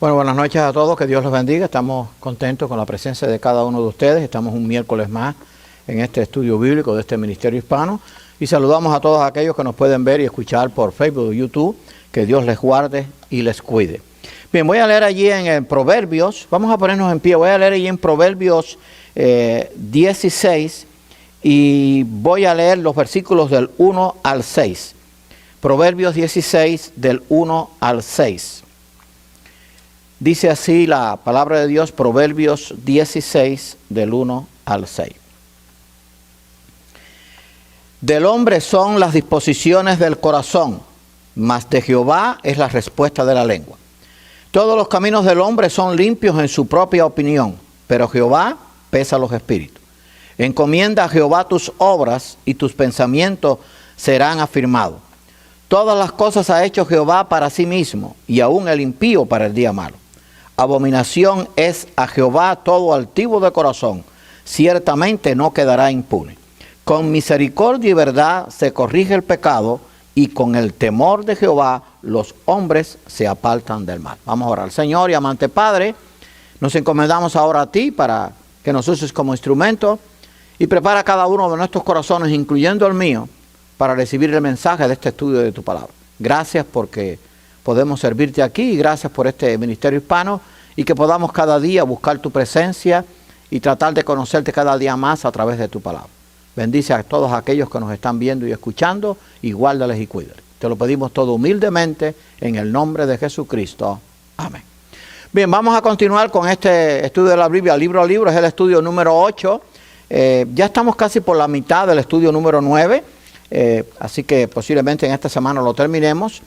Bueno, buenas noches a todos, que Dios los bendiga. Estamos contentos con la presencia de cada uno de ustedes. Estamos un miércoles más en este estudio bíblico de este Ministerio Hispano. Y saludamos a todos aquellos que nos pueden ver y escuchar por Facebook o YouTube. Que Dios les guarde y les cuide. Bien, voy a leer allí en Proverbios. Vamos a ponernos en pie. Voy a leer allí en Proverbios 16 y voy a leer los versículos del 1 al 6. Proverbios 16 del 1 al 6. Dice así la palabra de Dios, Proverbios 16, del 1 al 6. Del hombre son las disposiciones del corazón, mas de Jehová es la respuesta de la lengua. Todos los caminos del hombre son limpios en su propia opinión, pero Jehová pesa los espíritus. Encomienda a Jehová tus obras y tus pensamientos serán afirmados. Todas las cosas ha hecho Jehová para sí mismo, y aún el impío para el día malo. Abominación es a Jehová todo altivo de corazón, ciertamente no quedará impune. Con misericordia y verdad se corrige el pecado, y con el temor de Jehová los hombres se apartan del mal. Vamos a orar. Señor y amante Padre, nos encomendamos ahora a ti para que nos uses como instrumento, y prepara cada uno de nuestros corazones, incluyendo el mío, para recibir el mensaje de este estudio de tu palabra. Gracias porque podemos servirte aquí y gracias por este ministerio hispano y que podamos cada día buscar tu presencia y tratar de conocerte cada día más a través de tu palabra. Bendice a todos aquellos que nos están viendo y escuchando y guárdales y cuídales. Te lo pedimos todo humildemente en el nombre de Jesucristo. Amén. Bien, vamos a continuar con este estudio de la Biblia libro a libro. Es el estudio número 8. Ya estamos casi por la mitad del estudio número 9. Así que posiblemente en esta semana lo terminemos.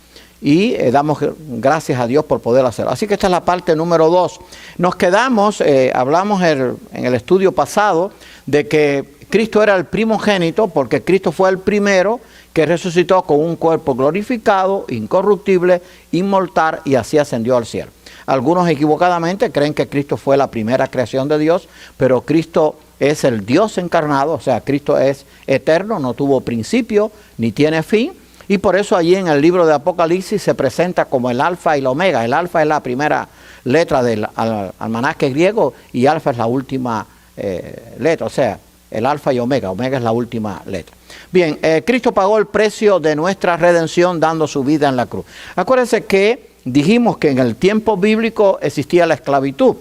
Y damos gracias a Dios por poder hacerlo. Así que esta es la parte número 2. Nos quedamos, hablamos en el estudio pasado de que Cristo era el primogénito porque Cristo fue el primero que resucitó con un cuerpo glorificado, incorruptible, inmortal y así ascendió al cielo. Algunos equivocadamente creen que Cristo fue la primera creación de Dios, pero Cristo es el Dios encarnado, o sea, Cristo es eterno, no tuvo principio ni tiene fin. Y por eso allí en el libro de Apocalipsis se presenta como el alfa y la omega. El alfa es la primera letra del almanaque griego y alfa es la última letra. O sea, el alfa y omega. Omega es la última letra. Bien, Cristo pagó el precio de nuestra redención dando su vida en la cruz. Acuérdense que dijimos que en el tiempo bíblico existía la esclavitud.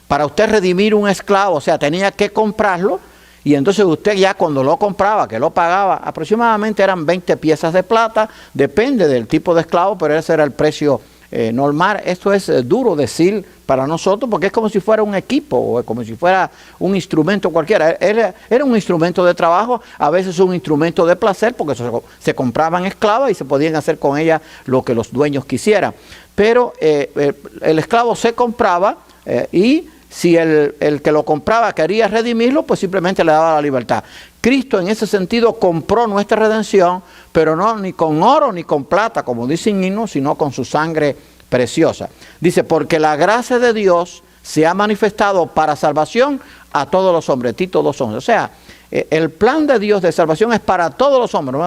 Para usted redimir un esclavo, o sea, tenía que comprarlo. Y entonces usted ya cuando lo compraba, que lo pagaba, aproximadamente eran 20 piezas de plata, depende del tipo de esclavo, pero ese era el precio normal. Esto es duro decir para nosotros porque es como si fuera un equipo o como si fuera un instrumento cualquiera. Era un instrumento de trabajo, a veces un instrumento de placer porque se compraban esclavas y se podían hacer con ellas lo que los dueños quisieran. Pero el esclavo se compraba y si el que lo compraba quería redimirlo, pues simplemente le daba la libertad. Cristo en ese sentido compró nuestra redención, pero no ni con oro ni con plata, como dicen himnos, sino con su sangre preciosa. Dice, porque la gracia de Dios se ha manifestado para salvación a todos los hombres. Tito 2:11. O sea, el plan de Dios de salvación es para todos los hombres,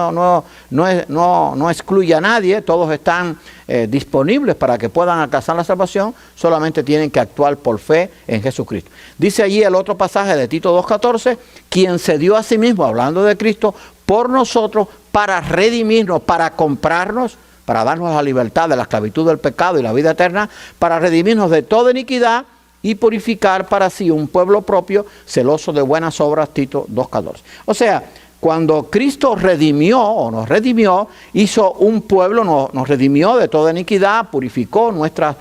no excluye a nadie, todos están disponibles para que puedan alcanzar la salvación, solamente tienen que actuar por fe en Jesucristo. Dice allí el otro pasaje de Tito 2:14, quien se dio a sí mismo, hablando de Cristo, por nosotros, para redimirnos, para comprarnos, para darnos la libertad de la esclavitud del pecado y la vida eterna, para redimirnos de toda iniquidad, y purificar para sí un pueblo propio, celoso de buenas obras, Tito 2:14. O sea, cuando Cristo redimió o nos redimió, hizo un pueblo, nos redimió de toda iniquidad, purificó nuestra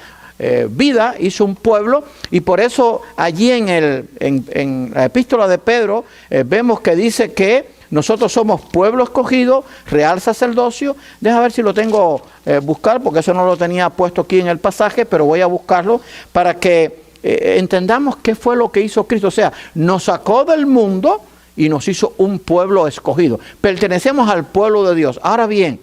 vida, hizo un pueblo, y por eso allí en la epístola de Pedro vemos que dice que nosotros somos pueblo escogido, real sacerdocio. Deja ver si lo tengo buscar, porque eso no lo tenía puesto aquí en el pasaje, pero voy a buscarlo para que entendamos qué fue lo que hizo Cristo. O sea, nos sacó del mundo y nos hizo un pueblo escogido. Pertenecemos al pueblo de Dios. Ahora bien,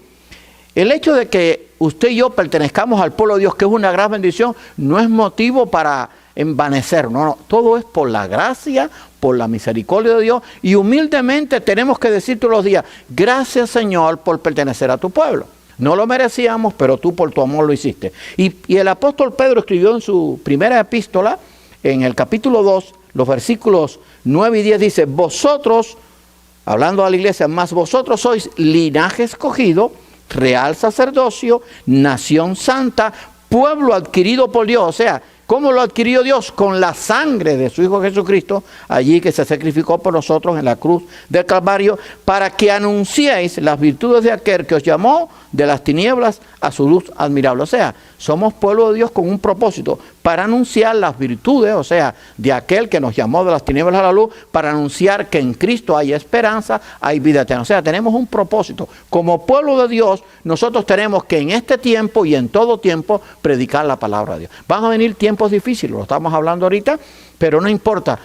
el hecho de que usted y yo pertenezcamos al pueblo de Dios, que es una gran bendición, no es motivo para envanecernos. No, todo es por la gracia, por la misericordia de Dios, y humildemente tenemos que decir todos los días, gracias Señor por pertenecer a tu pueblo. No lo merecíamos, pero tú por tu amor lo hiciste. Y el apóstol Pedro escribió en su primera epístola, en el capítulo 2, los versículos 9 y 10, dice, vosotros, hablando a la iglesia, más vosotros sois linaje escogido, real sacerdocio, nación santa, pueblo adquirido por Dios. O sea, ¿cómo lo adquirió Dios? Con la sangre de su Hijo Jesucristo, allí que se sacrificó por nosotros en la cruz del Calvario, para que anunciéis las virtudes de aquel que os llamó de las tinieblas a su luz admirable. O sea, somos pueblo de Dios con un propósito, para anunciar las virtudes, o sea, de aquel que nos llamó de las tinieblas a la luz, para anunciar que en Cristo hay esperanza, hay vida eterna. O sea, tenemos un propósito. Como pueblo de Dios, nosotros tenemos que en este tiempo y en todo tiempo predicar la palabra de Dios. Van a venir tiempos difíciles, lo estamos hablando ahorita, pero no importa.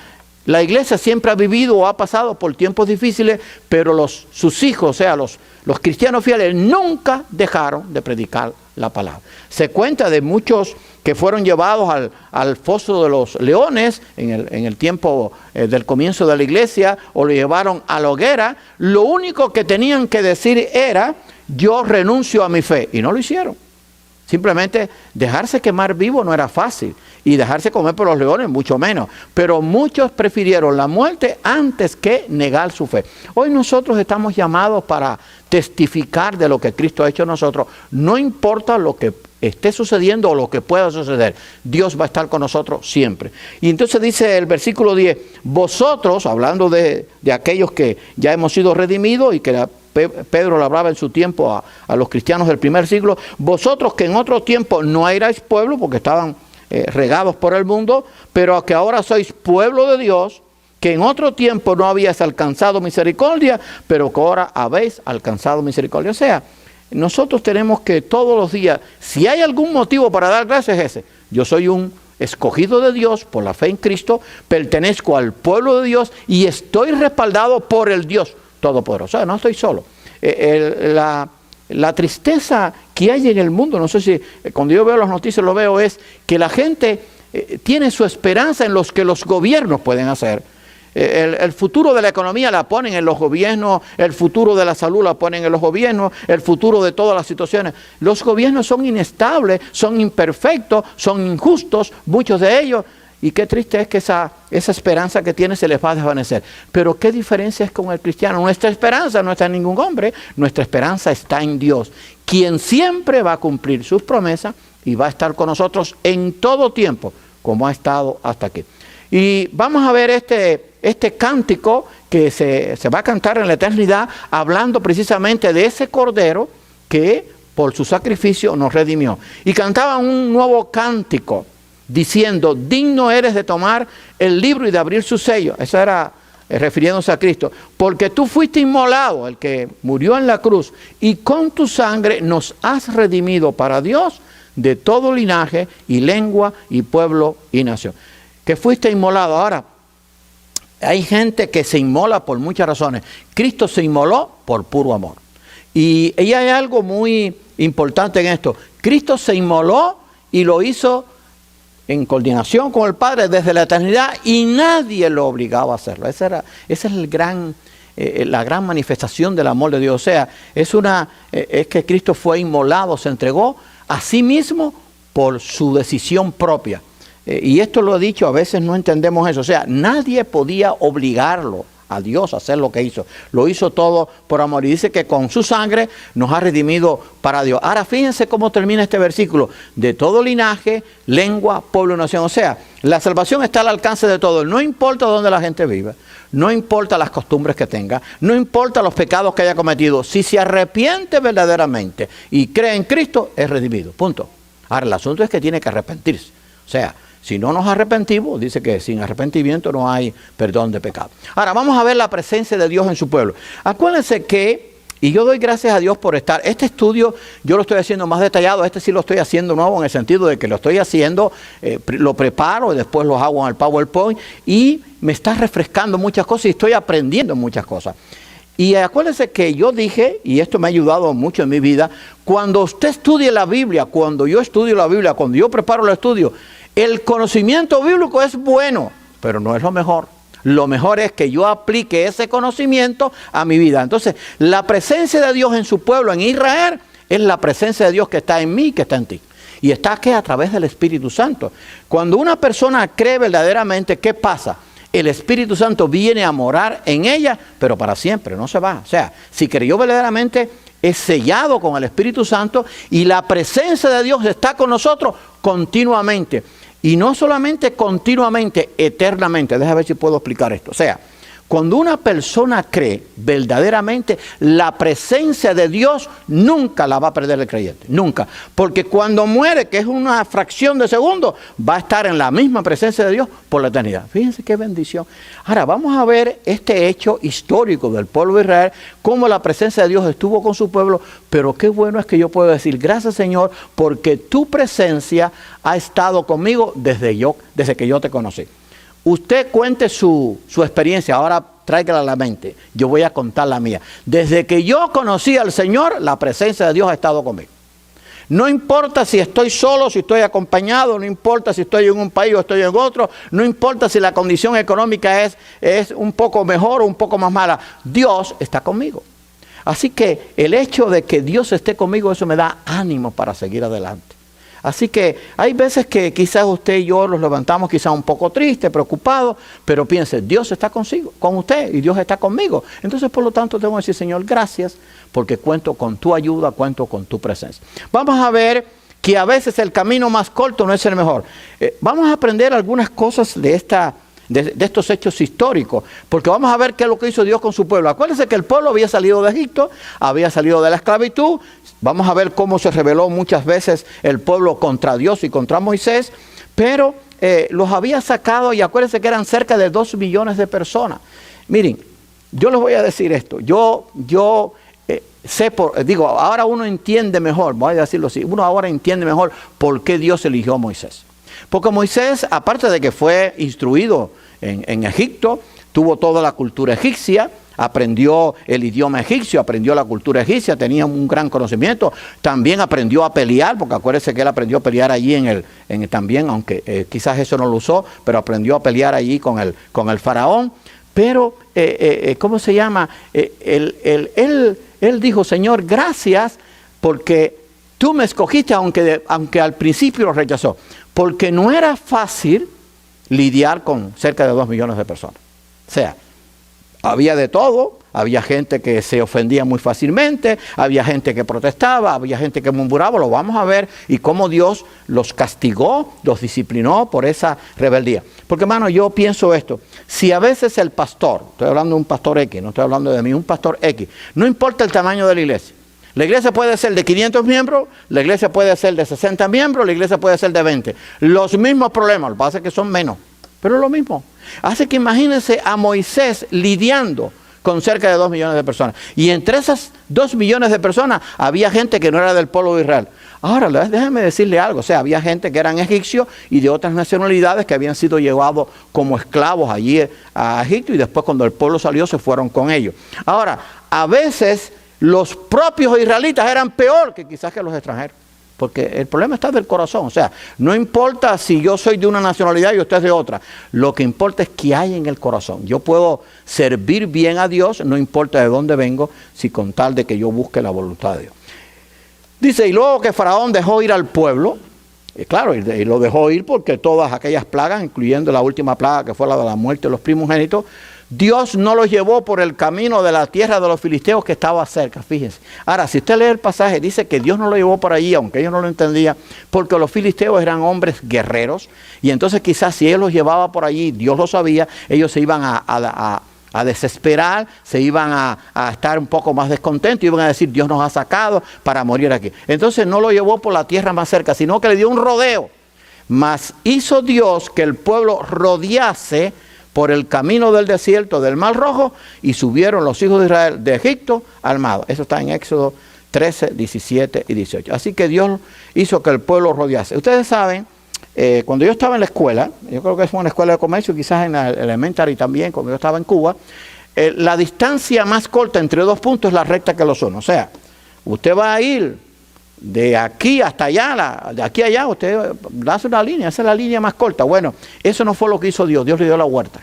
La iglesia siempre ha vivido o ha pasado por tiempos difíciles, pero sus hijos, o sea, los cristianos fieles, nunca dejaron de predicar la palabra. Se cuenta de muchos que fueron llevados al foso de los leones en el tiempo del comienzo de la iglesia, o lo llevaron a la hoguera. Lo único que tenían que decir era, yo renuncio a mi fe, y no lo hicieron. Simplemente dejarse quemar vivo no era fácil, y dejarse comer por los leones mucho menos, pero muchos prefirieron la muerte antes que negar su fe. Hoy nosotros estamos llamados para testificar de lo que Cristo ha hecho en nosotros, no importa lo que esté sucediendo o lo que pueda suceder, Dios va a estar con nosotros siempre. Y entonces dice el versículo 10, vosotros, hablando de aquellos que ya hemos sido redimidos y que Pedro le hablaba en su tiempo a los cristianos del primer siglo, vosotros que en otro tiempo no erais pueblo porque estaban regados por el mundo, pero que ahora sois pueblo de Dios, que en otro tiempo no habíais alcanzado misericordia, pero que ahora habéis alcanzado misericordia. O sea, nosotros tenemos que todos los días, si hay algún motivo para dar gracias, es ese. Yo soy un escogido de Dios por la fe en Cristo, pertenezco al pueblo de Dios y estoy respaldado por el Dios Todopoderoso. O sea, no estoy solo. La tristeza que hay en el mundo, no sé si cuando yo veo las noticias lo veo, es que la gente tiene su esperanza en los que los gobiernos pueden hacer. El futuro de la economía la ponen en los gobiernos, el futuro de la salud la ponen en los gobiernos, el futuro de todas las situaciones. Los gobiernos son inestables, son imperfectos, son injustos, muchos de ellos. Y qué triste es que esa esperanza que tiene se les va a desvanecer. Pero qué diferencia es con el cristiano. Nuestra esperanza no está en ningún hombre, nuestra esperanza está en Dios, quien siempre va a cumplir sus promesas y va a estar con nosotros en todo tiempo, como ha estado hasta aquí. Y vamos a ver este cántico que se va a cantar en la eternidad, hablando precisamente de ese Cordero que por su sacrificio nos redimió. Y cantaban un nuevo cántico, diciendo, digno eres de tomar el libro y de abrir su sello. Eso era refiriéndose a Cristo. Porque tú fuiste inmolado, el que murió en la cruz, y con tu sangre nos has redimido para Dios de todo linaje y lengua y pueblo y nación. Que fuiste inmolado. Ahora, hay gente que se inmola por muchas razones. Cristo se inmoló por puro amor. Y hay algo muy importante en esto. Cristo se inmoló y lo hizo en coordinación con el Padre desde la eternidad, y nadie lo obligaba a hacerlo. Esa es la gran manifestación del amor de Dios. O sea, es que Cristo fue inmolado, se entregó a sí mismo por su decisión propia. Y esto lo he dicho, a veces no entendemos eso. O sea, nadie podía obligarlo a Dios a hacer lo que hizo. Lo hizo todo por amor. Y dice que con su sangre nos ha redimido para Dios. Ahora fíjense cómo termina este versículo. De todo linaje, lengua, pueblo y nación. O sea, la salvación está al alcance de todos. No importa dónde la gente vive. No importa las costumbres que tenga. No importa los pecados que haya cometido. Si se arrepiente verdaderamente y cree en Cristo, es redimido. Punto. Ahora, el asunto es que tiene que arrepentirse. O sea, si no nos arrepentimos, dice que sin arrepentimiento no hay perdón de pecado. Ahora, vamos a ver la presencia de Dios en su pueblo. Acuérdense que, y yo doy gracias a Dios por estar, este estudio yo lo estoy haciendo más detallado, sí lo estoy haciendo nuevo en el sentido de que lo estoy haciendo, lo preparo y después lo hago en el PowerPoint y me está refrescando muchas cosas y estoy aprendiendo muchas cosas. Y acuérdense que yo dije, y esto me ha ayudado mucho en mi vida, cuando usted estudie la Biblia, cuando yo estudio la Biblia, cuando yo preparo el estudio, el conocimiento bíblico es bueno, pero no es lo mejor. Lo mejor es que yo aplique ese conocimiento a mi vida. Entonces, la presencia de Dios en su pueblo, en Israel, es la presencia de Dios que está en mí y que está en ti. Y está aquí a través del Espíritu Santo. Cuando una persona cree verdaderamente, ¿qué pasa? El Espíritu Santo viene a morar en ella, pero para siempre, no se va. O sea, si creyó verdaderamente, es sellado con el Espíritu Santo y la presencia de Dios está con nosotros continuamente. Y no solamente continuamente, eternamente. Déjame ver si puedo explicar esto. O sea, cuando una persona cree verdaderamente, la presencia de Dios nunca la va a perder el creyente, nunca. Porque cuando muere, que es una fracción de segundo, va a estar en la misma presencia de Dios por la eternidad. Fíjense qué bendición. Ahora vamos a ver este hecho histórico del pueblo de Israel, cómo la presencia de Dios estuvo con su pueblo, pero qué bueno es que yo puedo decir, gracias Señor, porque tu presencia ha estado conmigo desde que yo te conocí. Usted cuente su experiencia, ahora tráigala a la mente. Yo voy a contar la mía. Desde que yo conocí al Señor, la presencia de Dios ha estado conmigo. No importa si estoy solo, si estoy acompañado, no importa si estoy en un país o estoy en otro, no importa si la condición económica es un poco mejor o un poco más mala. Dios está conmigo. Así que el hecho de que Dios esté conmigo, eso me da ánimo para seguir adelante. Así que hay veces que quizás usted y yo nos levantamos quizás un poco tristes, preocupados, pero piense, Dios está consigo, con usted y Dios está conmigo. Entonces, por lo tanto, tengo que decir, Señor, gracias, porque cuento con tu ayuda, cuento con tu presencia. Vamos a ver que a veces el camino más corto no es el mejor. Vamos a aprender algunas cosas de estos hechos históricos, porque vamos a ver qué es lo que hizo Dios con su pueblo. Acuérdense que el pueblo había salido de Egipto, había salido de la esclavitud. Vamos a ver cómo se rebeló muchas veces el pueblo contra Dios y contra Moisés, pero los había sacado y acuérdense que eran cerca de 2 millones de personas. Miren, yo les voy a decir esto, yo sé, ahora uno entiende mejor, voy a decirlo así, uno ahora entiende mejor por qué Dios eligió a Moisés. Porque Moisés, aparte de que fue instruido en Egipto, tuvo toda la cultura egipcia, aprendió el idioma egipcio, aprendió la cultura egipcia, tenía un gran conocimiento, también aprendió a pelear, porque acuérdense que él aprendió a pelear allí también, aunque quizás eso no lo usó, pero aprendió a pelear allí con el faraón. Pero, ¿cómo se llama? Él dijo, Señor, gracias porque tú me escogiste, aunque al principio lo rechazó, porque no era fácil lidiar con cerca de 2 millones de personas. O sea, había de todo, había gente que se ofendía muy fácilmente, había gente que protestaba, había gente que murmuraba, lo vamos a ver, y cómo Dios los castigó, los disciplinó por esa rebeldía. Porque hermano, yo pienso esto, si a veces el pastor, estoy hablando de un pastor X, no estoy hablando de mí, un pastor X, no importa el tamaño de la iglesia puede ser de 500 miembros, la iglesia puede ser de 60 miembros, la iglesia puede ser de 20. Los mismos problemas, lo que pasa es que son menos, pero es lo mismo. Así que imagínense a Moisés lidiando con cerca de 2 millones de personas. Y entre esas 2 millones de personas había gente que no era del pueblo de Israel. Ahora, déjenme decirle algo. O sea, había gente que eran egipcios y de otras nacionalidades que habían sido llevados como esclavos allí a Egipto y después cuando el pueblo salió se fueron con ellos. Ahora, a veces los propios israelitas eran peor que quizás que los extranjeros. Porque el problema está del corazón. O sea, no importa si yo soy de una nacionalidad y usted es de otra. Lo que importa es qué hay en el corazón. Yo puedo servir bien a Dios, no importa de dónde vengo, si con tal de que yo busque la voluntad de Dios. Dice, y luego que Faraón dejó ir al pueblo, claro, y lo dejó ir porque todas aquellas plagas, incluyendo la última plaga que fue la de la muerte de los primogénitos, Dios no los llevó por el camino de la tierra de los filisteos que estaba cerca, fíjense. Ahora, si usted lee el pasaje, dice que Dios no lo llevó por allí, aunque ellos no lo entendían, porque los filisteos eran hombres guerreros, y entonces quizás si Él los llevaba por allí, Dios lo sabía, ellos se iban a desesperar, se iban a estar un poco más descontentos, iban a decir, Dios nos ha sacado para morir aquí. Entonces no lo llevó por la tierra más cerca, sino que le dio un rodeo. Mas hizo Dios que el pueblo rodease por el camino del desierto del Mar Rojo, y subieron los hijos de Israel de Egipto al mar. Eso está en Éxodo 13, 17 y 18. Así que Dios hizo que el pueblo rodease. Ustedes saben, cuando yo estaba en la escuela, yo creo que fue una escuela de comercio, quizás en la elementary también, cuando yo estaba en Cuba, la distancia más corta entre 2 puntos es la recta que los une. O sea, usted va a ir de aquí hasta allá, de aquí a allá, usted hace una línea, esa es la línea más corta. Bueno, eso no fue lo que hizo Dios. Dios le dio la huerta,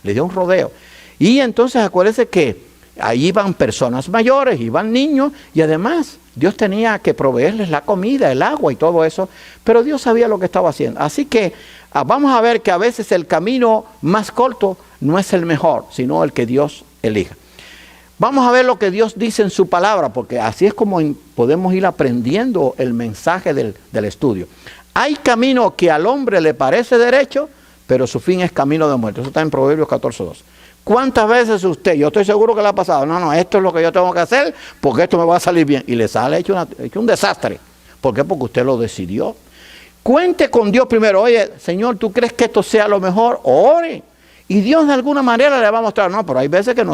le dio un rodeo. Y entonces acuérdense que ahí iban personas mayores, iban niños, y además Dios tenía que proveerles la comida, el agua y todo eso, pero Dios sabía lo que estaba haciendo. Así que vamos a ver que a veces el camino más corto no es el mejor, sino el que Dios elija. Vamos a ver lo que Dios dice en su palabra, porque así es como podemos ir aprendiendo el mensaje del estudio. Hay camino que al hombre le parece derecho, pero su fin es camino de muerte. Eso está en Proverbios 14:2. ¿Cuántas veces usted, yo estoy seguro que le ha pasado, no, esto es lo que yo tengo que hacer porque esto me va a salir bien, y le sale hecho un desastre? ¿Por qué? Porque usted lo decidió. Cuente con Dios primero. Oye, Señor, ¿tú crees que esto sea lo mejor? Ore. Y Dios de alguna manera le va a mostrar. No, pero hay veces que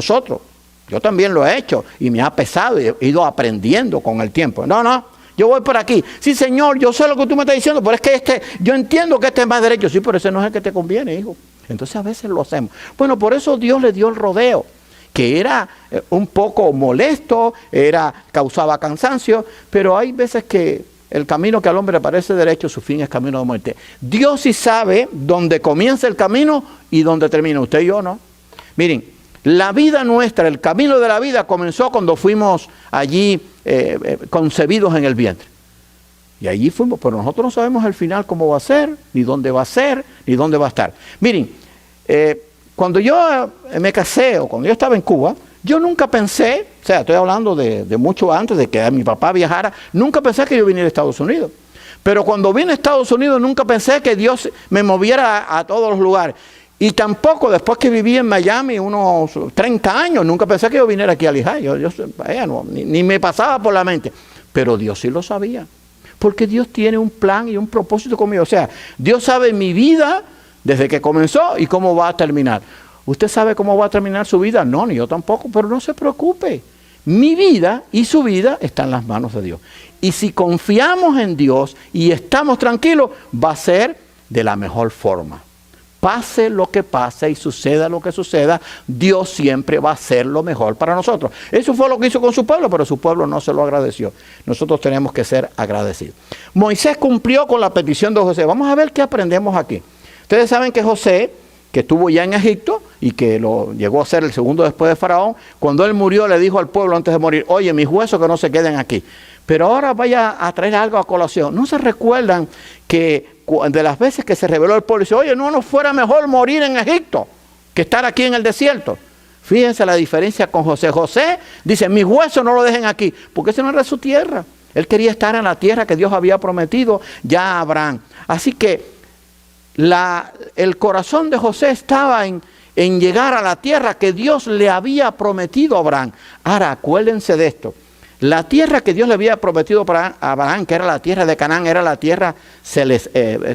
yo también lo he hecho y me ha pesado y he ido aprendiendo con el tiempo. No, yo voy por aquí. Sí, Señor, yo sé lo que tú me estás diciendo, pero es que yo entiendo que este es más derecho. Sí, pero ese no es el que te conviene, hijo. Entonces a veces lo hacemos. Bueno, por eso Dios le dio el rodeo, que era un poco molesto, causaba cansancio, pero hay veces que el camino que al hombre le parece derecho, su fin es camino de muerte. Dios sí sabe dónde comienza el camino y dónde termina. Usted y yo no. Miren, la vida nuestra, el camino de la vida comenzó cuando fuimos allí concebidos en el vientre. Y allí fuimos, pero nosotros no sabemos al final cómo va a ser, ni dónde va a ser, ni dónde va a estar. Miren, cuando yo me casé o cuando yo estaba en Cuba, yo nunca pensé, o sea, estoy hablando de mucho antes de que mi papá viajara, nunca pensé que yo viniera a Estados Unidos. Pero cuando vine a Estados Unidos nunca pensé que Dios me moviera a todos los lugares. Y tampoco después que viví en Miami unos 30 años, nunca pensé que yo viniera aquí a Lehigh. Ni me pasaba por la mente. Pero Dios sí lo sabía. Porque Dios tiene un plan y un propósito conmigo. O sea, Dios sabe mi vida desde que comenzó y cómo va a terminar. ¿Usted sabe cómo va a terminar su vida? No, ni yo tampoco, pero no se preocupe. Mi vida y su vida están en las manos de Dios. Y si confiamos en Dios y estamos tranquilos, va a ser de la mejor forma. Pase lo que pase y suceda lo que suceda, Dios siempre va a hacer lo mejor para nosotros. Eso fue lo que hizo con su pueblo, pero su pueblo no se lo agradeció. Nosotros tenemos que ser agradecidos. Moisés cumplió con la petición de José. Vamos a ver qué aprendemos aquí. Ustedes saben que José, que estuvo ya en Egipto y que llegó a ser el segundo después de Faraón, cuando él murió le dijo al pueblo antes de morir, oye, mis huesos que no se queden aquí. Pero ahora vaya a traer algo a colación. ¿No se recuerdan que de las veces que se rebeló el pueblo, dice, oye, no nos fuera mejor morir en Egipto que estar aquí en el desierto? Fíjense la diferencia con José. José dice, mis huesos no lo dejen aquí, porque ese no era su tierra. Él quería estar en la tierra que Dios había prometido ya a Abraham. Así que el corazón de José estaba en llegar a la tierra que Dios le había prometido a Abraham. Ahora, acuérdense de esto. La tierra que Dios le había prometido a Abraham, que era la tierra de Canaán, era la tierra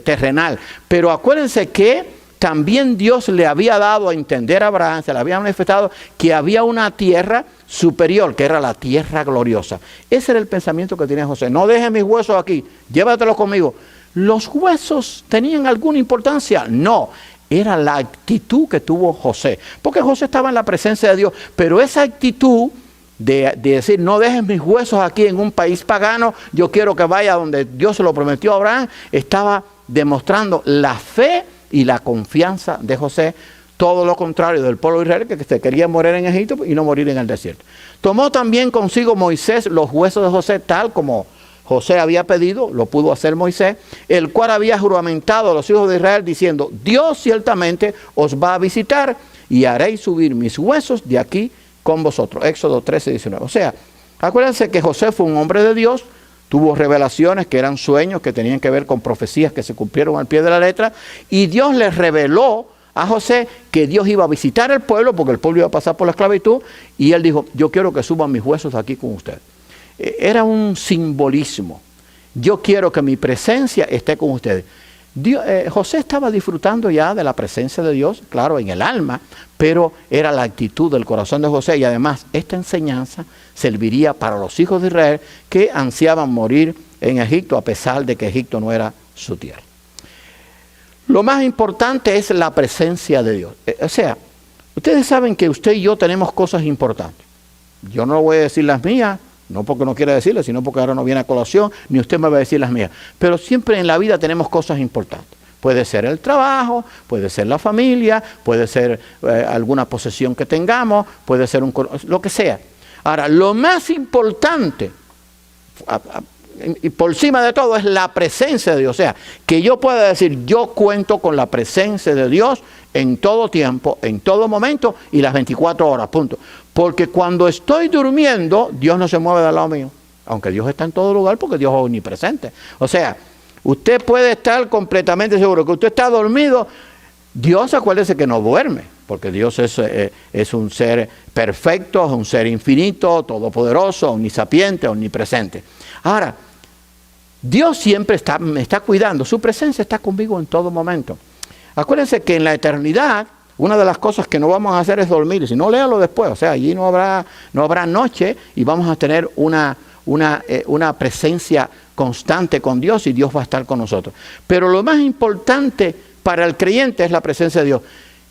terrenal. Pero acuérdense que también Dios le había dado a entender a Abraham, se le había manifestado que había una tierra superior, que era la tierra gloriosa. Ese era el pensamiento que tenía José. No dejes mis huesos aquí, llévatelos conmigo. ¿Los huesos tenían alguna importancia? No. Era la actitud que tuvo José. Porque José estaba en la presencia de Dios, pero esa actitud de decir, no dejes mis huesos aquí en un país pagano, yo quiero que vaya donde Dios se lo prometió a Abraham, estaba demostrando la fe y la confianza de José, todo lo contrario del pueblo de Israel, que se quería morir en Egipto y no morir en el desierto. Tomó también consigo Moisés los huesos de José, tal como José había pedido, lo pudo hacer Moisés, el cual había juramentado a los hijos de Israel diciendo, Dios ciertamente os va a visitar y haréis subir mis huesos de aquí con vosotros. Éxodo 13:19. O sea, acuérdense que José fue un hombre de Dios, tuvo revelaciones que eran sueños que tenían que ver con profecías que se cumplieron al pie de la letra, y Dios les reveló a José que Dios iba a visitar el pueblo, porque el pueblo iba a pasar por la esclavitud, y él dijo, yo quiero que suban mis huesos aquí con ustedes. Era un simbolismo. Yo quiero que mi presencia esté con ustedes. José estaba disfrutando ya de la presencia de Dios, claro, en el alma, pero era la actitud del corazón de José, y además esta enseñanza serviría para los hijos de Israel que ansiaban morir en Egipto a pesar de que Egipto no era su tierra. Lo más importante es la presencia de Dios. O sea, ustedes saben que usted y yo tenemos cosas importantes. Yo no voy a decir las mías, no porque no quiera decirlas, sino porque ahora no viene a colación, ni usted me va a decir las mías. Pero siempre en la vida tenemos cosas importantes. Puede ser el trabajo, puede ser la familia, puede ser alguna posesión que tengamos, puede ser lo que sea. Ahora, lo más importante y por encima de todo es la presencia de Dios. O sea, que yo pueda decir, yo cuento con la presencia de Dios en todo tiempo, en todo momento y las 24 horas, punto. Porque cuando estoy durmiendo, Dios no se mueve del lado mío. Aunque Dios está en todo lugar porque Dios es omnipresente. O sea, usted puede estar completamente seguro que usted está dormido. Dios, acuérdese que no duerme, porque Dios es un ser perfecto, es un ser infinito, todopoderoso, omnisapiente, omnipresente. Ahora, Dios siempre me está cuidando, su presencia está conmigo en todo momento. Acuérdense que en la eternidad, una de las cosas que no vamos a hacer es dormir, si no, léalo después, o sea, allí no habrá noche y vamos a tener una presencia constante con Dios y Dios va a estar con nosotros. Pero lo más importante para el creyente es la presencia de Dios.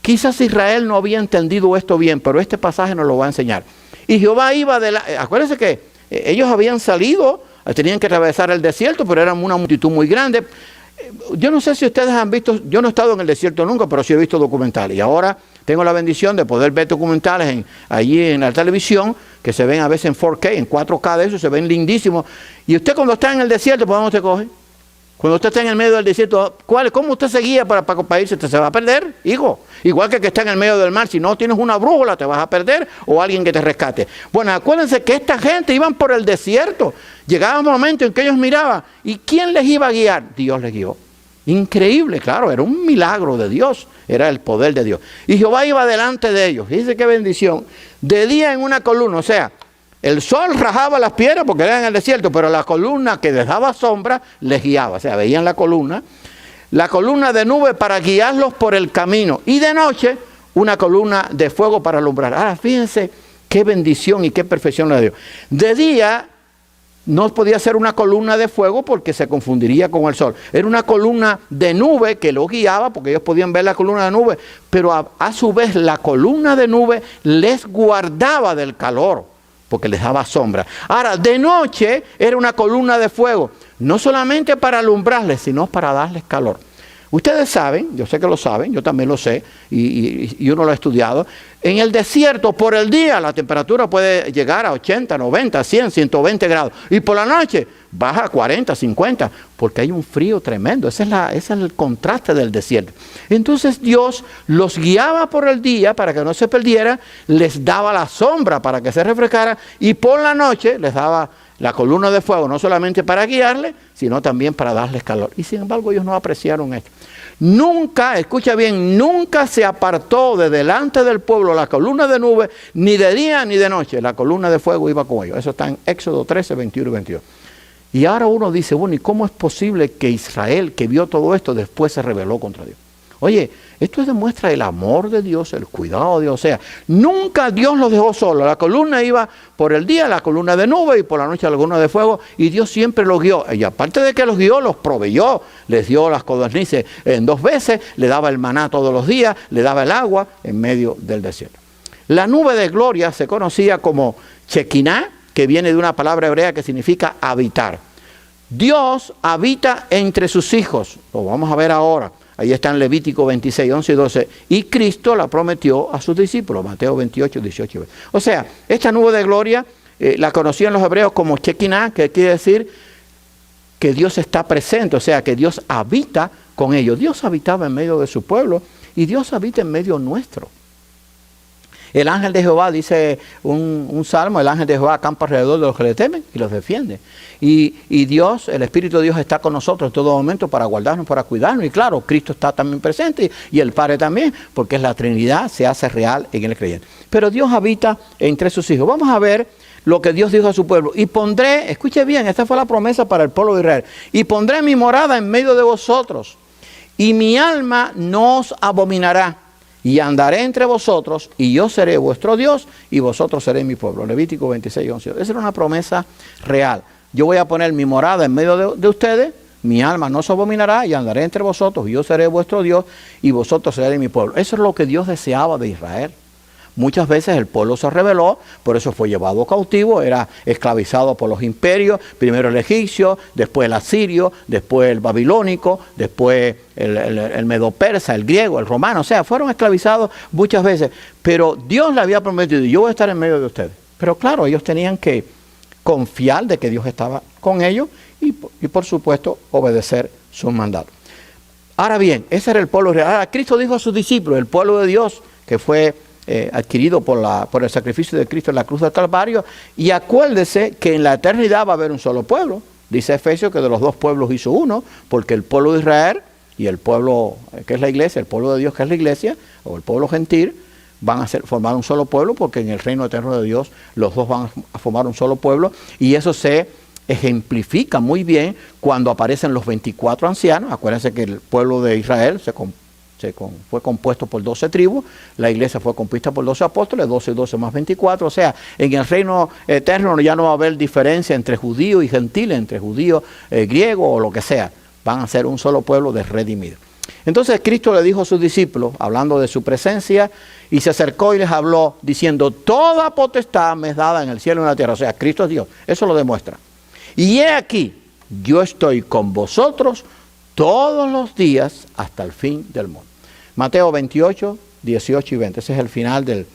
Quizás Israel no había entendido esto bien, pero este pasaje nos lo va a enseñar. Y Jehová iba acuérdense que ellos habían salido, tenían que atravesar el desierto, pero eran una multitud muy grande. Yo no sé si ustedes han visto, yo no he estado en el desierto nunca, pero sí he visto documentales. Y ahora tengo la bendición de poder ver documentales allí en la televisión, que se ven a veces en 4K, en 4K de eso, se ven lindísimos. Y usted cuando está en el desierto, ¿por dónde usted coge? Cuando usted está en el medio del desierto, ¿cómo usted se guía para irse? ¿Usted se va a perder, hijo? Igual que está en el medio del mar, si no tienes una brújula te vas a perder o alguien que te rescate. Bueno, acuérdense que esta gente iban por el desierto. Llegaba un momento en que ellos miraban, ¿y quién les iba a guiar? Dios les guió. Increíble, claro, era un milagro de Dios, era el poder de Dios. Y Jehová iba delante de ellos, dice qué bendición, de día en una columna, o sea, el sol rajaba las piedras porque eran en el desierto, pero la columna que les daba sombra les guiaba. O sea, veían la columna de nube para guiarlos por el camino. Y de noche, una columna de fuego para alumbrar. Ahora, fíjense qué bendición y qué perfección le dio. De día no podía ser una columna de fuego porque se confundiría con el sol. Era una columna de nube que lo guiaba porque ellos podían ver la columna de nube. Pero a su vez la columna de nube les guardaba del calor, porque les daba sombra. Ahora, de noche era una columna de fuego, no solamente para alumbrarles, sino para darles calor. Ustedes saben, yo sé que lo saben, yo también lo sé, y uno lo ha estudiado, en el desierto por el día la temperatura puede llegar a 80, 90, 100, 120 grados, y por la noche baja a 40, 50, porque hay un frío tremendo. Ese es el contraste del desierto. Entonces Dios los guiaba por el día para que no se perdiera, les daba la sombra para que se refrescara, y por la noche les daba la columna de fuego, no solamente para guiarles, sino también para darles calor. Y sin embargo ellos no apreciaron esto. Nunca, escucha bien, nunca se apartó de delante del pueblo la columna de nube, ni de día ni de noche. La columna de fuego iba con ellos. Eso está en Éxodo 13, 21 y 22. Y ahora uno dice, bueno, ¿y cómo es posible que Israel, que vio todo esto, después se rebeló contra Dios? Oye, esto demuestra el amor de Dios, el cuidado de Dios. O sea, nunca Dios los dejó solos. La columna iba por el día, la columna de nube, y por la noche la columna de fuego, y Dios siempre los guió. Y aparte de que los guió, los proveyó. Les dio las codornices en 2 veces, le daba el maná todos los días, le daba el agua en medio del desierto. La nube de gloria se conocía como Shekinah, que viene de una palabra hebrea que significa habitar. Dios habita entre sus hijos. Lo vamos a ver ahora. Ahí está en Levítico 26, 11 y 12. Y Cristo la prometió a sus discípulos, Mateo 28, 18 y 20. O sea, esta nube de gloria la conocían los hebreos como Shekinah, que quiere decir que Dios está presente, o sea, que Dios habita con ellos. Dios habitaba en medio de su pueblo y Dios habita en medio nuestro. El ángel de Jehová, dice un salmo, el ángel de Jehová acampa alrededor de los que le temen y los defiende. Y Dios, el Espíritu de Dios está con nosotros en todo momento para guardarnos, para cuidarnos. Y claro, Cristo está también presente y el Padre también, porque es la Trinidad, se hace real en el creyente. Pero Dios habita entre sus hijos. Vamos a ver lo que Dios dijo a su pueblo. Y pondré, escuche bien, esta fue la promesa para el pueblo de Israel. Y pondré mi morada en medio de vosotros, y mi alma no os abominará. Y andaré entre vosotros, y yo seré vuestro Dios, y vosotros seréis mi pueblo. Levítico 26, 11. Esa era una promesa real. Yo voy a poner mi morada en medio de ustedes, mi alma no se abominará, y andaré entre vosotros, y yo seré vuestro Dios, y vosotros seréis mi pueblo. Eso es lo que Dios deseaba de Israel. Muchas veces el pueblo se rebeló, por eso fue llevado cautivo, era esclavizado por los imperios, primero el egipcio, después el asirio, después el babilónico, después el medo-persa, el griego, el romano. O sea, fueron esclavizados muchas veces, pero Dios le había prometido, yo voy a estar en medio de ustedes. Pero claro, ellos tenían que confiar de que Dios estaba con ellos y por supuesto obedecer sus mandatos. Ahora bien, ese era el pueblo real. Ahora, Cristo dijo a sus discípulos, el pueblo de Dios que fue adquirido por el sacrificio de Cristo en la cruz del Calvario, y acuérdese que en la eternidad va a haber un solo pueblo. Dice Efesios que de los dos pueblos hizo uno, porque el pueblo de Israel y el pueblo que es la iglesia, el pueblo de Dios que es la iglesia, o el pueblo gentil, van a formar un solo pueblo, porque en el reino eterno de Dios los dos van a formar un solo pueblo, y eso se ejemplifica muy bien cuando aparecen los 24 ancianos. Acuérdense que el pueblo de Israel fue compuesto por 12 tribus, la iglesia fue compuesta por 12 apóstoles, 12 y 12 más 24, o sea, en el reino eterno ya no va a haber diferencia entre judíos y gentiles, entre judíos, griegos o lo que sea, van a ser un solo pueblo de redimidos. Entonces Cristo le dijo a sus discípulos, hablando de su presencia, y se acercó y les habló, diciendo, toda potestad me es dada en el cielo y en la tierra, o sea, Cristo es Dios, eso lo demuestra. Y he aquí, yo estoy con vosotros todos los días hasta el fin del mundo. Mateo 28, 18 y 20. Ese es el final del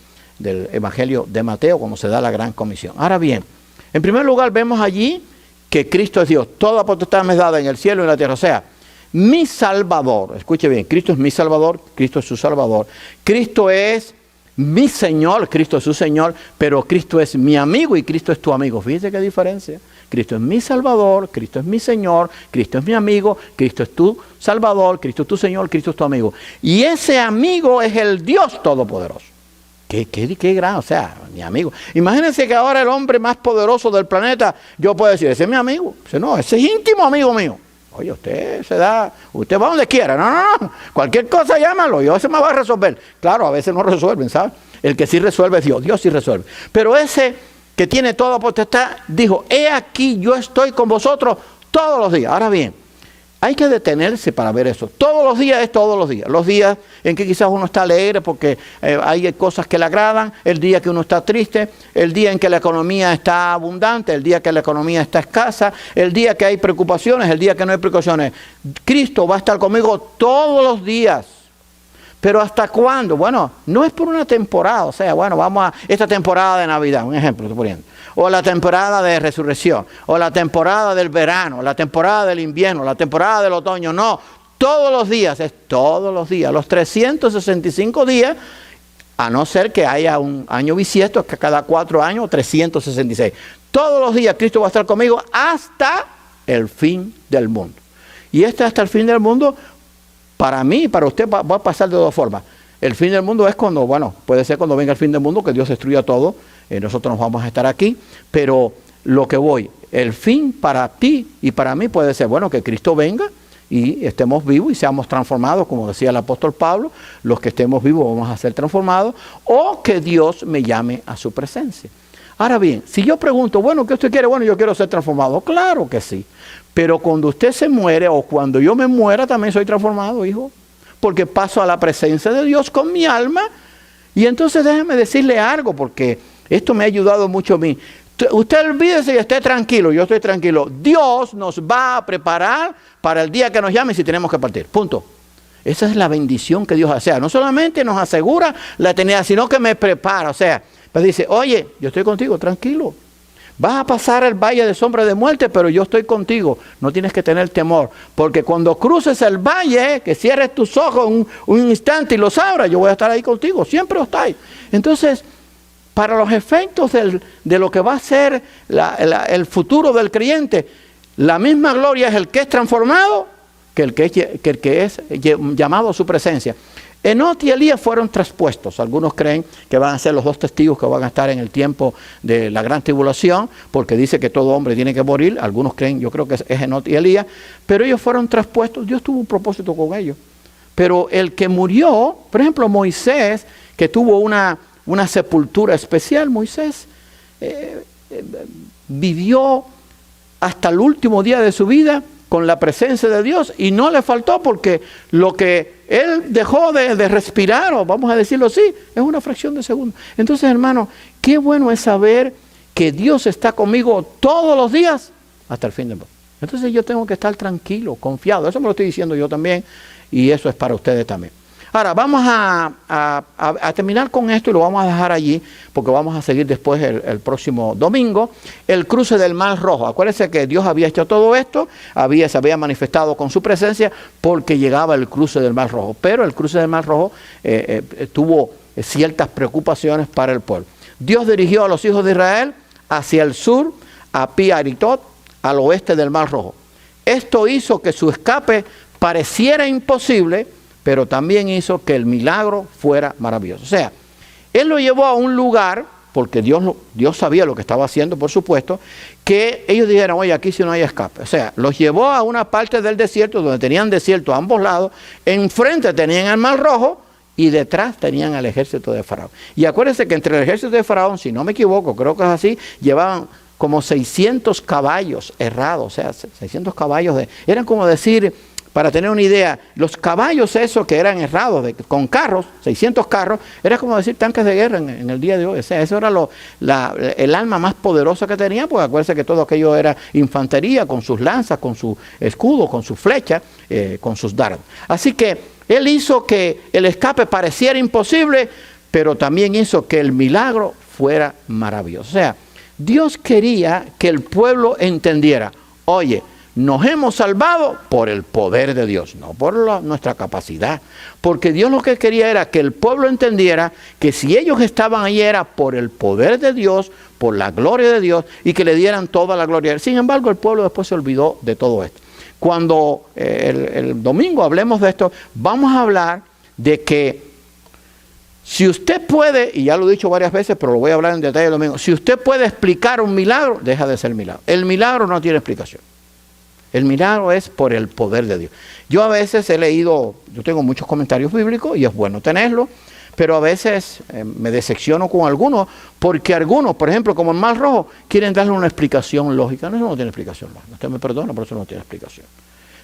Evangelio de Mateo, como se da la gran comisión. Ahora bien, en primer lugar vemos allí que Cristo es Dios. Toda potestad me es dada en el cielo y en la tierra. O sea, mi Salvador. Escuche bien, Cristo es mi Salvador, Cristo es su Salvador. Cristo es mi Señor, Cristo es su Señor, pero Cristo es mi amigo y Cristo es tu amigo. Fíjese qué diferencia. Cristo es mi Salvador, Cristo es mi Señor, Cristo es mi amigo, Cristo es tu Salvador, Cristo es tu Señor, Cristo es tu amigo. Y ese amigo es el Dios Todopoderoso. Qué gran, o sea, mi amigo. Imagínense que ahora el hombre más poderoso del planeta, yo puedo decir, ese es mi amigo. Dice, no, ese es íntimo amigo mío. Oye, usted va donde quiera. No. Cualquier cosa llámalo, yo se me va a resolver. Claro, a veces no resuelven, ¿sabes? El que sí resuelve es Dios, Dios sí resuelve. Pero ese que tiene toda potestad, dijo, he aquí yo estoy con vosotros todos los días. Ahora bien, hay que detenerse para ver eso. Todos los días es todos los días. Los días en que quizás uno está alegre porque hay cosas que le agradan, el día que uno está triste, el día en que la economía está abundante, el día que la economía está escasa, el día que hay preocupaciones, el día que no hay preocupaciones. Cristo va a estar conmigo todos los días. ¿Pero hasta cuándo? Bueno, no es por una temporada, o sea, bueno, vamos a esta temporada de Navidad, un ejemplo estoy poniendo, o la temporada de resurrección, o la temporada del verano, la temporada del invierno, la temporada del otoño, no, todos los días, es todos los días, los 365 días, a no ser que haya un año bisiesto, que cada 4 años, 366. Todos los días Cristo va a estar conmigo hasta el fin del mundo. Y hasta el fin del mundo, para mí, para usted va a pasar de dos formas. El fin del mundo es cuando, bueno, puede ser cuando venga el fin del mundo, que Dios destruya todo, nosotros nos vamos a estar aquí, pero lo que el fin para ti y para mí puede ser, bueno, que Cristo venga y estemos vivos y seamos transformados, como decía el apóstol Pablo, los que estemos vivos vamos a ser transformados, o que Dios me llame a su presencia. Ahora bien, si yo pregunto, bueno, ¿qué usted quiere? Bueno, yo quiero ser transformado. Claro que sí. Pero cuando usted se muere o cuando yo me muera también soy transformado, hijo. Porque paso a la presencia de Dios con mi alma. Y entonces déjeme decirle algo, porque esto me ha ayudado mucho a mí. Usted olvídese y esté tranquilo, yo estoy tranquilo. Dios nos va a preparar para el día que nos llame si tenemos que partir. Punto. Esa es la bendición que Dios hace. O sea, no solamente nos asegura la eternidad, sino que me prepara. O sea, pues dice, oye, yo estoy contigo, tranquilo. Vas a pasar el valle de sombra de muerte, pero yo estoy contigo. No tienes que tener temor. Porque cuando cruces el valle, que cierres tus ojos un instante y los abras, yo voy a estar ahí contigo. Siempre lo estáis. Entonces, para los efectos de lo que va a ser el futuro del creyente, la misma gloria es el que es transformado que el que es llamado a su presencia. Enoc y Elías fueron traspuestos. Algunos creen que van a ser los dos testigos que van a estar en el tiempo de la gran tribulación, porque dice que todo hombre tiene que morir. Algunos creen, yo creo que es Enoc y Elías, pero ellos fueron traspuestos. Dios tuvo un propósito con ellos. Pero el que murió, por ejemplo, Moisés, que tuvo una sepultura especial, Moisés vivió hasta el último día de su vida con la presencia de Dios y no le faltó, porque lo que él dejó de respirar, o vamos a decirlo así, es una fracción de segundo. Entonces, hermano, qué bueno es saber que Dios está conmigo todos los días hasta el fin del mundo. Entonces yo tengo que estar tranquilo, confiado. Eso me lo estoy diciendo yo también y eso es para ustedes también. Ahora, vamos a terminar con esto y lo vamos a dejar allí, porque vamos a seguir después el próximo domingo. El cruce del Mar Rojo. Acuérdense que Dios había hecho todo esto, se había manifestado con su presencia, porque llegaba el cruce del Mar Rojo. Pero el cruce del Mar Rojo tuvo ciertas preocupaciones para el pueblo. Dios dirigió a los hijos de Israel hacia el sur, a Pi Hahirot, al oeste del Mar Rojo. Esto hizo que su escape pareciera imposible, pero también hizo que el milagro fuera maravilloso. O sea, Él lo llevó a un lugar, porque Dios sabía lo que estaba haciendo, por supuesto, que ellos dijeron, oye, aquí sí no hay escape. O sea, los llevó a una parte del desierto, donde tenían desierto a ambos lados, enfrente tenían el Mar Rojo, y detrás tenían al ejército de Faraón. Y acuérdense que entre el ejército de Faraón, si no me equivoco, creo que es así, llevaban como 600 caballos herrados, o sea, 600 caballos eran como decir, para tener una idea, los caballos esos que eran herrados con carros, 600 carros, era como decir tanques de guerra en el día de hoy. O sea, eso era el arma más poderosa que tenían, porque acuérdense que todo aquello era infantería, con sus lanzas, con su escudo, con su flecha, con sus dardos. Así que Él hizo que el escape pareciera imposible, pero también hizo que el milagro fuera maravilloso. O sea, Dios quería que el pueblo entendiera, oye, nos hemos salvado por el poder de Dios, no por nuestra capacidad. Porque Dios lo que quería era que el pueblo entendiera que si ellos estaban allí era por el poder de Dios, por la gloria de Dios, y que le dieran toda la gloria. Sin embargo, el pueblo después se olvidó de todo esto. Cuando el domingo hablemos de esto, vamos a hablar de que si usted puede, y ya lo he dicho varias veces, pero lo voy a hablar en detalle el domingo, si usted puede explicar un milagro, deja de ser milagro. El milagro no tiene explicación. El milagro es por el poder de Dios. Yo a veces he leído, yo tengo muchos comentarios bíblicos y es bueno tenerlo, pero a veces me decepciono con algunos, porque algunos, por ejemplo, como el Mar Rojo, quieren darle una explicación lógica. No, eso no tiene explicación lógica. Usted me perdona, pero eso no tiene explicación.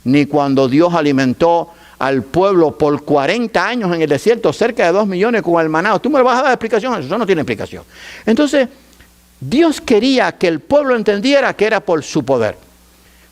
Ni cuando Dios alimentó al pueblo por 40 años en el desierto, cerca de 2 millones con el maná. ¿Tú me vas a dar explicación? Eso no tiene explicación. Entonces, Dios quería que el pueblo entendiera que era por su poder.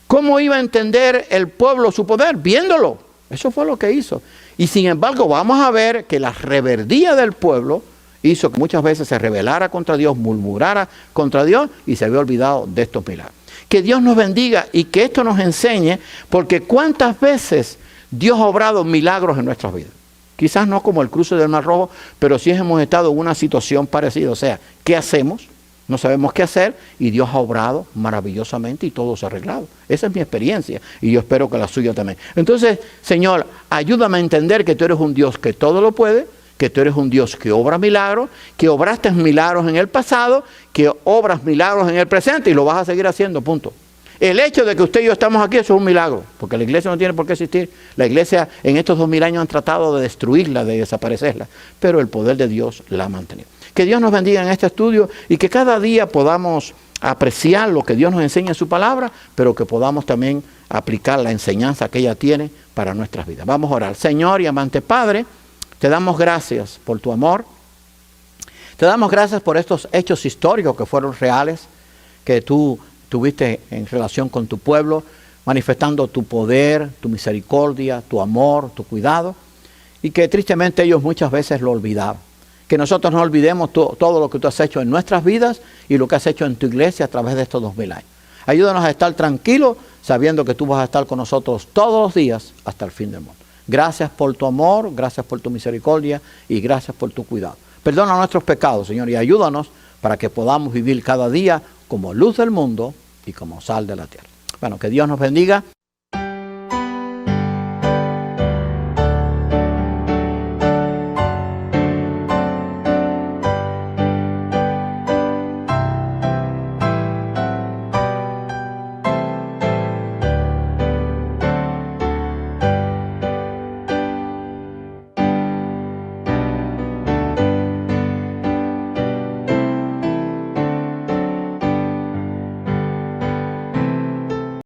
¿Cómo iba a entender el pueblo su poder? Viéndolo. Eso fue lo que hizo. Y sin embargo, vamos a ver que la rebeldía del pueblo hizo que muchas veces se rebelara contra Dios, murmurara contra Dios y se había olvidado de estos milagros. Que Dios nos bendiga y que esto nos enseñe, porque cuántas veces Dios ha obrado milagros en nuestras vidas. Quizás no como el cruce del Mar Rojo, pero sí hemos estado en una situación parecida. O sea, ¿qué hacemos? No sabemos qué hacer y Dios ha obrado maravillosamente y todo se ha arreglado. Esa es mi experiencia y yo espero que la suya también. Entonces, Señor, ayúdame a entender que tú eres un Dios que todo lo puede, que tú eres un Dios que obra milagros, que obraste milagros en el pasado, que obras milagros en el presente y lo vas a seguir haciendo, punto. El hecho de que usted y yo estamos aquí, eso es un milagro, porque la iglesia no tiene por qué existir. La iglesia en estos 2000 años han tratado de destruirla, de desaparecerla, pero el poder de Dios la ha mantenido. Que Dios nos bendiga en este estudio y que cada día podamos apreciar lo que Dios nos enseña en su palabra, pero que podamos también aplicar la enseñanza que ella tiene para nuestras vidas. Vamos a orar. Señor y amante Padre, te damos gracias por tu amor. Te damos gracias por estos hechos históricos que fueron reales, que tú tuviste en relación con tu pueblo, manifestando tu poder, tu misericordia, tu amor, tu cuidado, y que tristemente ellos muchas veces lo olvidaban. Que nosotros no olvidemos todo lo que tú has hecho en nuestras vidas y lo que has hecho en tu iglesia a través de estos 2000 años. Ayúdanos a estar tranquilos sabiendo que tú vas a estar con nosotros todos los días hasta el fin del mundo. Gracias por tu amor, gracias por tu misericordia y gracias por tu cuidado. Perdona nuestros pecados, Señor, y ayúdanos para que podamos vivir cada día como luz del mundo y como sal de la tierra. Bueno, que Dios nos bendiga.